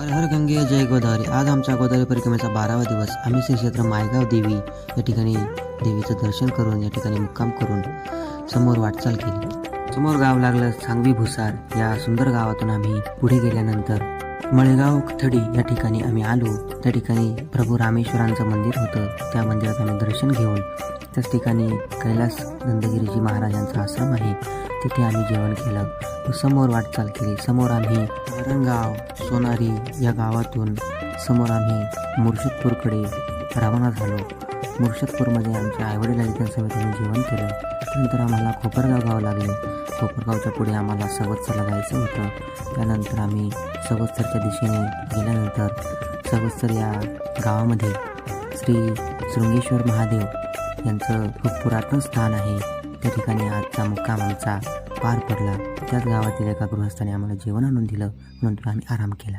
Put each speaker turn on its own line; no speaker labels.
हर हर गंगे जय गोदावरी. आज आमच्या गोदावरी परिक्रमेचा 12वा दिवस. आम्ही श्री क्षेत्र मायगाव देवी या ठिकाणी देवीचं दर्शन करून या ठिकाणी मुक्काम करून समोर वाटचाल केली. समोर गाव लागलं सांगवी भुसार. या सुंदर गावातून आम्ही पुढे गेल्यानंतर मळेगाव थडी या ठिकाणी आम्ही आलो. त्या ठिकाणी प्रभू रामेश्वरांचं मंदिर होतं. त्या मंदिरात आम्ही दर्शन घेऊन त्याच ठिकाणी कैलास नंदगिरीजी महाराजांचा आश्रम आहे, तिथे आम्ही जेवण केलं. समोर वाटचाल केली. समोर आम्ही वरणगाव सोनारी या गावातून समोर आम्ही मुर्शिदपूरकडे रवाना झालो. मुर्शिदपूरमध्ये आमच्या आईवडील आले, त्यांच्यासोबत आम्ही जेवण केलं. त्यानंतर आम्हाला खोपरगाव गाव लागले. खोपरगावच्या पुढे आम्हाला सवत्सरला जायचं होतं. त्यानंतर आम्ही सवत्सरच्या दिशेने गेल्यानंतर सवत्सर या गावामध्ये श्री शृंगेश्वर महादेव यांचं खूप पुरातन स्थान आहे. त्या ठिकाणी आजचा मुक्काम आमचा पार पडला. त्याच गावातील एका गृहस्थाने आम्हाला जेवण आणून दिलं, नंतर आम्ही आराम केला.